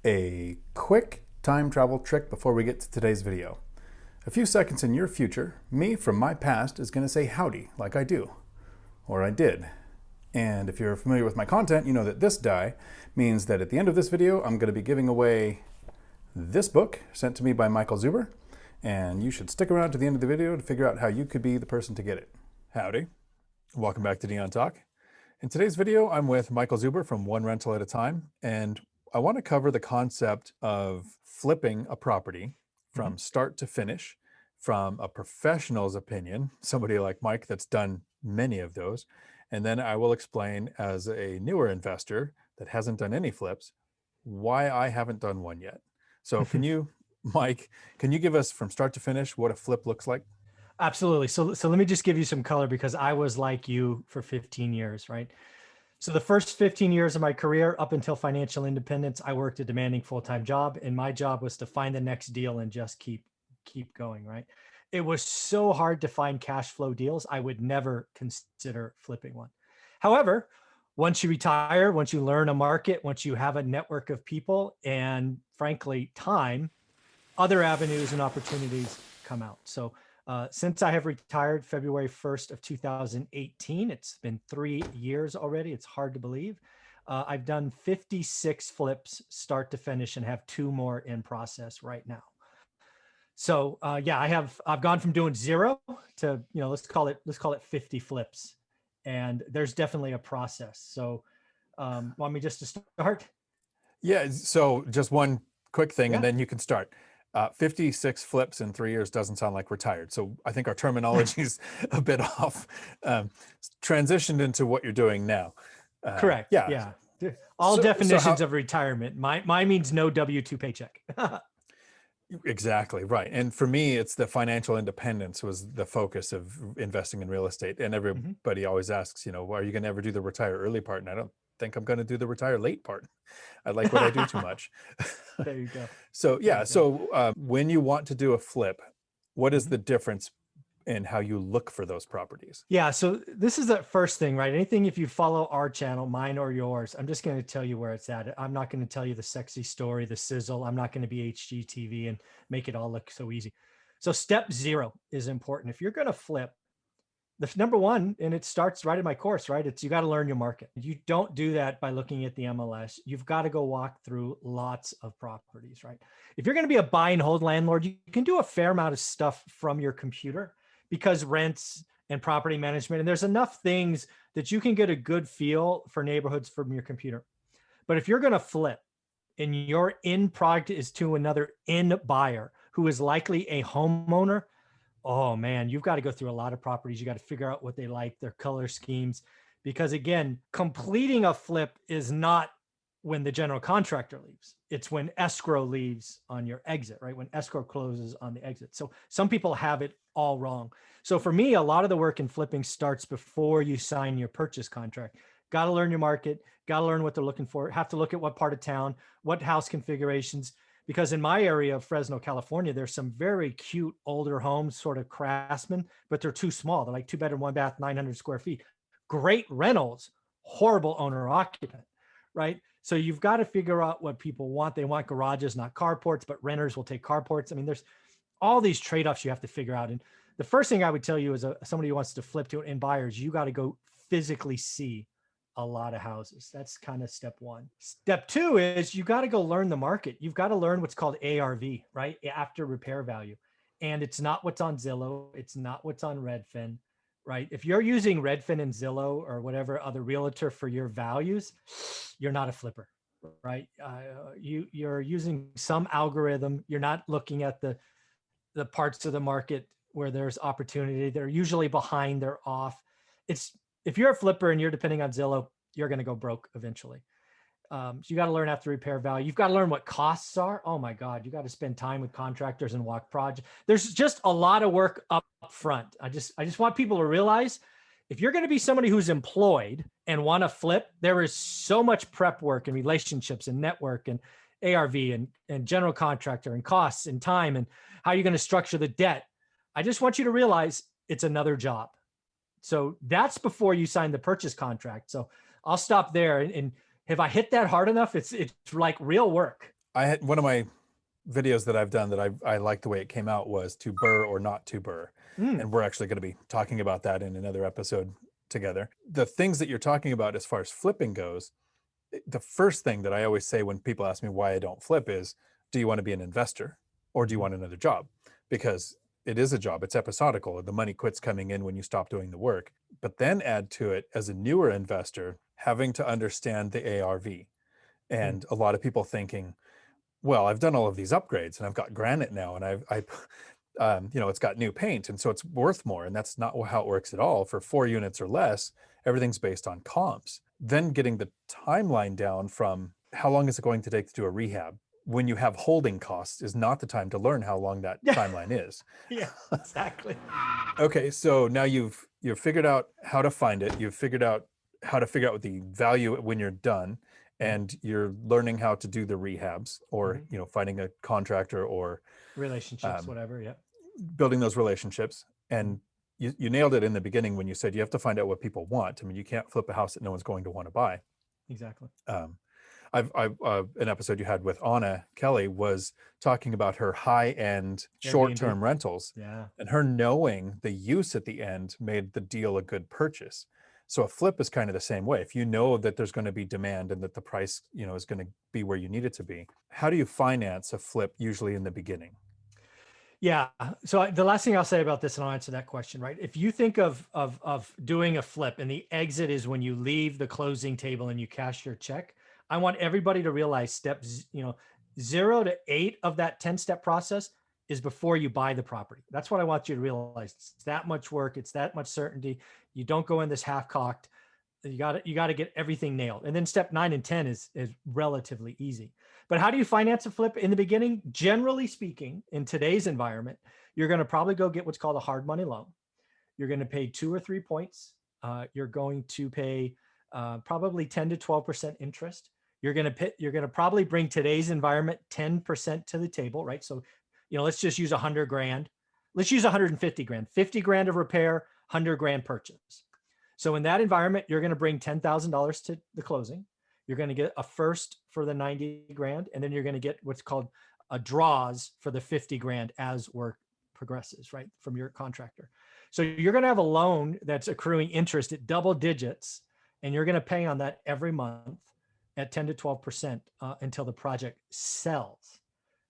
A quick time travel trick before we get to today's video. A few seconds in your future, me from my past is going to say howdy like I do, or I did. And if you're familiar with my content, you know that this die means that at the end of this video, I'm going to be giving away this book sent to me by Michael Zuber, and you should stick around to the end of the video to figure out how you could be the person to get it. Howdy. Welcome back to Dion Talk. In today's video, I'm with Michael Zuber from One Rental at a Time, and I want to cover the concept of flipping a property from start to finish, from a professional's opinion, somebody like Mike that's done many of those. And then I will explain, as a newer investor that hasn't done any flips, why I haven't done one yet. So can you, Mike, can you give us from start to finish what a flip looks like? Absolutely. So let me just give you some color, because I was like you for 15 years, right? So the first 15 years of my career, up until financial independence, I worked a demanding full-time job, and my job was to find the next deal and just keep going, right? It was so hard to find cash flow deals. I would never consider flipping one. However, once you retire, once you learn a market, once you have a network of people, and frankly, time, other avenues and opportunities come out. So since I have retired February 1st of 2018, it's been 3 years already. It's hard to believe. I've done 56 flips start to finish and have 2 more in process right now. So yeah, I've gone from doing 0 to, let's call it 50 flips. And there's definitely a process. So want me just to start? Yeah, so just one quick thing, Yeah. and then you can start. 56 flips in 3 years doesn't sound like retired. So I think our terminology is a bit off. Transitioned into what you're doing now. Correct. Yeah. All definitions of retirement. Mine means no W-2 paycheck. Exactly right. And for me, it's the financial independence was the focus of investing in real estate. And everybody always asks, are you going to ever do the retire early part? And I don't think I'm going to do the retire late part. I like what I do too much. There you go. So yeah. So when you want to do a flip, what is the difference in how you look for those properties? Yeah. So this is the first thing, right? Anything, if you follow our channel, mine or yours, I'm just going to tell you where it's at. I'm not going to tell you the sexy story, the sizzle. I'm not going to be HGTV and make it all look so easy. So step 0 is important. If you're going to flip, the number one, and it starts right in my course, right? It's you got to learn your market. You don't do that by looking at the MLS. You've got to go walk through lots of properties, right? If you're going to be a buy and hold landlord, you can do a fair amount of stuff from your computer, because rents and property management, and there's enough things that you can get a good feel for neighborhoods from your computer. But if you're going to flip and your end product is to another end buyer who is likely a homeowner, oh man, you've got to go through a lot of properties. You got to figure out what they like, their color schemes, because again, completing a flip is not when the general contractor leaves. It's when escrow leaves on your exit, right? When escrow closes on the exit. So some people have it all wrong. So for me, a lot of the work in flipping starts before you sign your purchase contract. Got to learn your market, got to learn what they're looking for, have to look at what part of town, what house configurations, because in my area of Fresno, California, there's some very cute older homes, sort of craftsmen, but they're too small. They're like 2-bedroom, 1-bath, 900 square feet. Great rentals, horrible owner occupant, right? So you've got to figure out what people want. They want garages, not carports, but renters will take carports. I mean, there's all these trade-offs you have to figure out. And the first thing I would tell you as somebody who wants to flip to in buyers, you got to go physically see a lot of houses. That's kind of step 1. Step 2 is you got to go learn the market. You've got to learn what's called ARV, right? After repair value. And it's not what's on Zillow. It's not what's on Redfin, right? If you're using Redfin and Zillow or whatever other realtor for your values, you're not a flipper, right? You're using some algorithm. You're not looking at the parts of the market where there's opportunity. They're usually behind, they're off. If you're a flipper and you're depending on Zillow, you're going to go broke eventually. So you got to learn after repair value. You've got to learn what costs are. Oh my God, you got to spend time with contractors and walk projects. There's just a lot of work up front. I just want people to realize, if you're going to be somebody who's employed and want to flip, there is so much prep work and relationships and network and ARV and general contractor and costs and time and how you're going to structure the debt. I just want you to realize it's another job. So that's before you sign the purchase contract. So I'll stop there. And have I hit that hard enough? It's like real work. I had one of my videos that I've done that I like the way it came out was to burr or not to burr. Mm, And we're actually going to be talking about that in another episode together. The things that you're talking about as far as flipping goes, the first thing that I always say when people ask me why I don't flip is, do you want to be an investor or do you mhm. want another job? Because it is a job, it's episodical. The money quits coming in when you stop doing the work. But then add to it, as a newer investor, having to understand the ARV. Mm. And a lot of people thinking, well, I've done all of these upgrades and I've got granite now and it's got new paint and so it's worth more. And that's not how it works at all. For 4 units or less, everything's based on comps. Then getting the timeline down from how long is it going to take to do a rehab when you have holding costs is not the time to learn how long that Yeah, timeline is. yeah, exactly. Okay, so now you've figured out how to find it. You've figured out how to figure out the value when you're done, Mhm, and you're learning how to do the rehabs, or mhm. finding a contractor, or Relationships, um, whatever. Yep. building those relationships. Mhm. And you nailed it in the beginning when you said you have to find out what people want. I mean, you can't flip a house that no one's going to want to buy. Exactly. Um, an episode you had with Anna Kelly was talking about her high-end Airbnb. short-term rentals, Yeah. and her knowing the use at the end made the deal a good purchase. So a flip is kind of the same way. If you know that there's going to be demand and that the price, is going to be where you need it to be, how do you finance a flip usually in the beginning? Yeah. So the last thing I'll say about this, and I'll answer that question, right? If you think of doing a flip and the exit is when you leave the closing table and you cash your check, I want everybody to realize steps, 0 to 8 of that 10-step process is before you buy the property. That's what I want you to realize. It's that much work. It's that much certainty. You don't go in this half-cocked. You got to get everything nailed. And then step 9 and 10 is relatively easy. But how do you finance a flip in the beginning? Generally speaking, in today's environment, you're going to probably go get what's called a hard money loan. You're going to pay 2 or 3 points. You're going to pay probably 10 to 12% interest. You're going to probably bring today's environment 10% to the table, right? So, let's just use 100 grand. Let's use 150 grand, 50 grand of repair, 100 grand purchase. So in that environment, you're going to bring $10,000 to the closing. You're going to get a first for the 90 grand, and then you're going to get what's called a draws for the 50 grand as work progresses, right, from your contractor. So you're going to have a loan that's accruing interest at double digits, and you're going to pay on that every month at 10 to 12% until the project sells,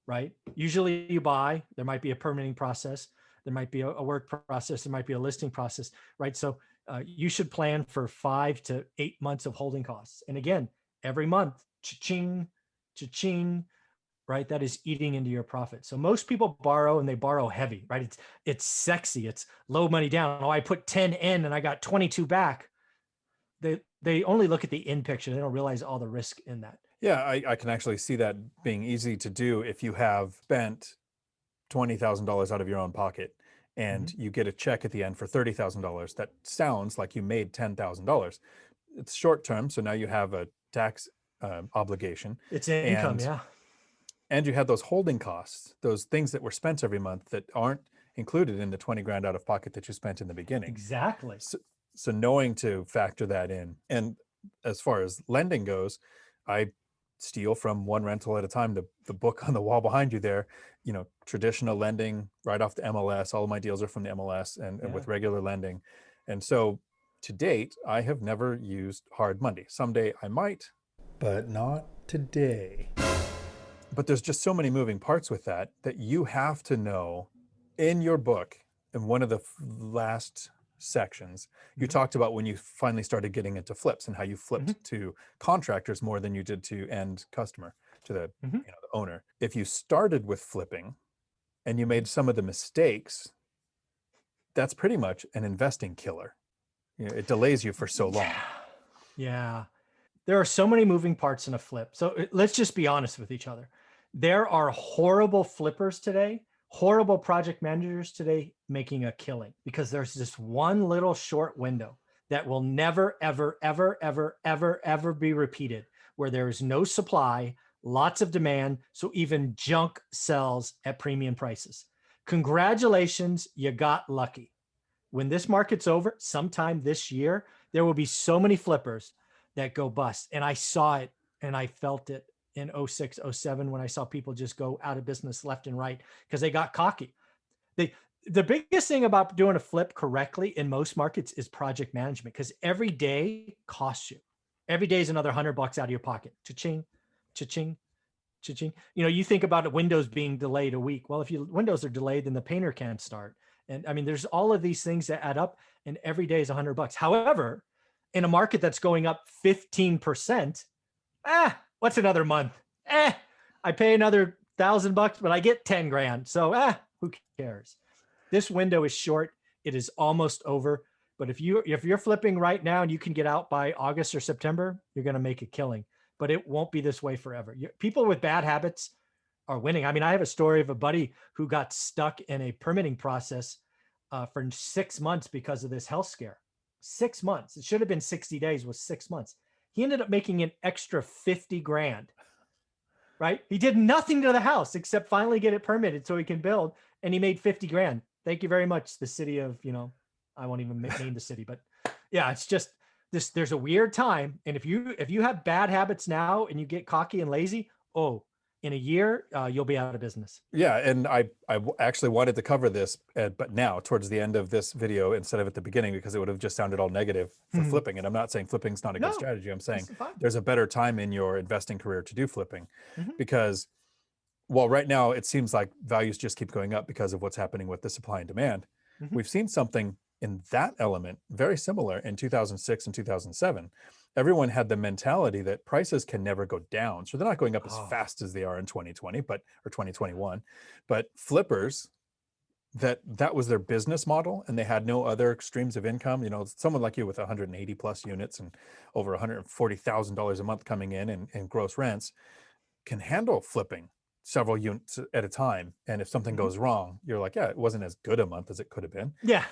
right? Usually you buy, there might be a permitting process, there might be a work process, there might be a listing process, right? So you should plan for 5 to 8 months of holding costs. And again, every month, cha-ching, cha-ching, right? That is eating into your profit. So most people borrow and they borrow heavy, right? It's sexy. It's low money down. Oh, I put 10 in and I got 22 back. They only look at the in picture. They don't realize all the risk in that. Yeah, I can actually see that being easy to do if you have spent $20,000 out of your own pocket and Mhm. you get a check at the end for $30,000. That sounds like you made $10,000. It's short term, so now you have a tax obligation, It's income, and yeah. you had those holding costs, those things that were spent every month that aren't included in the 20 grand out of pocket that you spent in the beginning. Exactly. So knowing to factor that in. And as far as lending goes, I steal from one rental at a time. The book on the wall behind you there, traditional lending right off the MLS. All of my deals are from the MLS and Yeah. with regular lending. And so to date, I have never used hard money. Someday I might, but not today. But there's just so many moving parts with that you have to know. In your book, in one of the last sections, you Mhm. talked about when you finally started getting into flips and how you Mhm. flipped to contractors more than you did to end customer, to the Mhm. the owner. If you started with flipping and you Mhm. made some of the mistakes, that's pretty much an investing killer. It delays you for so long. Yeah. Yeah. There are so many moving parts in a flip. So let's just be honest with each other. There are horrible flippers today, horrible project managers today making a killing because there's this one little short window that will never, ever, ever, ever, ever, ever be repeated, where there is no supply, lots of demand. So even junk sells at premium prices. Congratulations, you got lucky. When this market's over, sometime this year, there will be so many flippers that go bust. And I saw it and I felt it in 06, 07, when I saw people just go out of business left and right because they got cocky. The biggest thing about doing a flip correctly in most markets is project management, because every day costs you. Every day is another $100 out of your pocket. Cha-ching, cha-ching, cha-ching. You think about windows being delayed a week. Well, if your windows are delayed, then the painter can't start. And I mean, there's all of these things that add up, and every day is $100. However, in a market that's going up 15%, what's another month? I pay another $1,000, but I get 10 grand. So who cares? This window is short. It is almost over. But if you're flipping right now and you can get out by August or September, you're going to make a killing. But it won't be this way forever. People with bad habits are winning. I mean, I have a story of a buddy who got stuck in a permitting process for 6 months because of this health scare. 6 months. It should have been 60 days, was 6 months. He ended up making an extra 50 grand, right? He did nothing to the house except finally get it permitted so he can build. And he made 50 grand. Thank you very much. The city of, I won't even name the city, but yeah, it's just this, there's a weird time. And if you have bad habits now and you get cocky and lazy, in a year, you'll be out of business. Yeah, and I actually wanted to cover this, but now towards the end of this video instead of at the beginning, because it would have just sounded all negative for flipping. And I'm not saying flipping's not a good strategy. I'm saying there's a better time in your investing career to do flipping, because while right now it seems like values just keep going up because of what's happening with the supply and demand, we've seen something in that element very similar in 2006 and 2007. Everyone had the mentality that prices can never go down. So they're not going up as fast as they are in 2020, or 2021. But flippers, that was their business model, and they had no other streams of income. Someone like you with 180 plus units and over $140,000 a month coming in gross rents can handle flipping several units at a time. And if something goes wrong, you're like, yeah, it wasn't as good a month as it could have been. Yeah.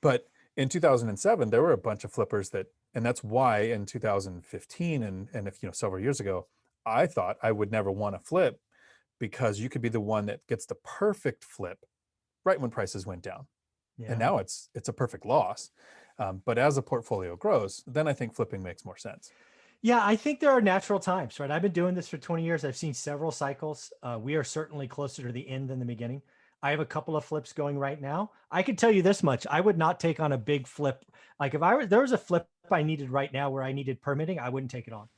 But in 2007, there were a bunch of flippers and that's why in 2015 and if several years ago, I thought I would never want to flip, because you could be the one that gets the perfect flip right when prices went down. And now it's a perfect loss. But as a portfolio grows, then I think flipping makes more sense. Yeah, I think there are natural times, right? I've been doing this for 20 years. I've seen several cycles. We are certainly closer to the end than the beginning. I have a couple of flips going right now. I can tell you this much. I would not take on a big flip. Like if there was a flip I needed right now where I needed permitting, I wouldn't take it on,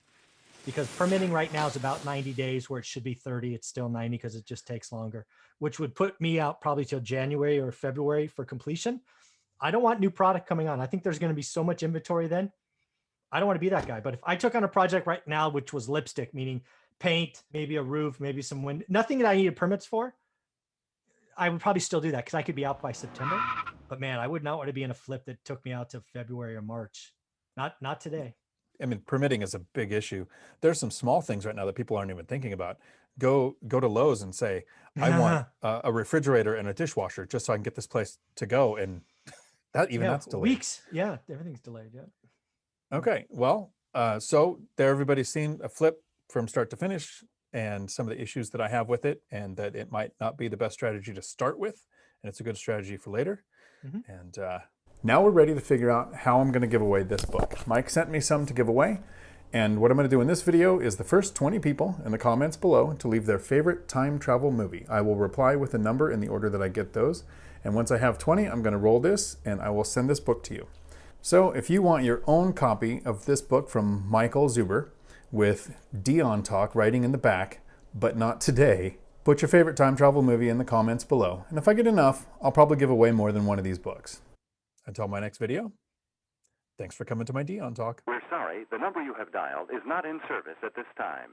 because permitting right now is about 90 days where it should be 30. It's still 90 because it just takes longer, which would put me out probably till January or February for completion. I don't want new product coming on. I think there's going to be so much inventory then. I don't want to be that guy. But if I took on a project right now, which was lipstick, meaning paint, maybe a roof, maybe some wind, nothing that I needed permits for, I would probably still do that because I could be out by September. But man, I would not want to be in a flip that took me out to February or March. Not today. I mean, permitting is a big issue. There's some small things right now that people aren't even thinking about. Go to Lowe's and say, I want a refrigerator and a dishwasher just so I can get this place to go. And that's delayed. Weeks. Yeah, everything's delayed. Yeah. Okay, well, so there everybody's seen a flip from start to finish and some of the issues that I have with it, and that it might not be the best strategy to start with, and it's a good strategy for later. And now we're ready to figure out how I'm going to give away this book. Mike sent me some to give away, and what I'm going to do in this video is the first 20 people in the comments below to leave their favorite time travel movie. I will reply with a number in the order that I get those, and once I have 20, I'm going to roll this, and I will send this book to you. So if you want your own copy of this book from Michael Zuber with Dion talk writing in the back, but not today, put your favorite time travel movie in the comments below. And if I get enough, I'll probably give away more than one of these books. Until my next video, thanks for coming to my Dion talk. We're sorry, the number you have dialed is not in service at this time.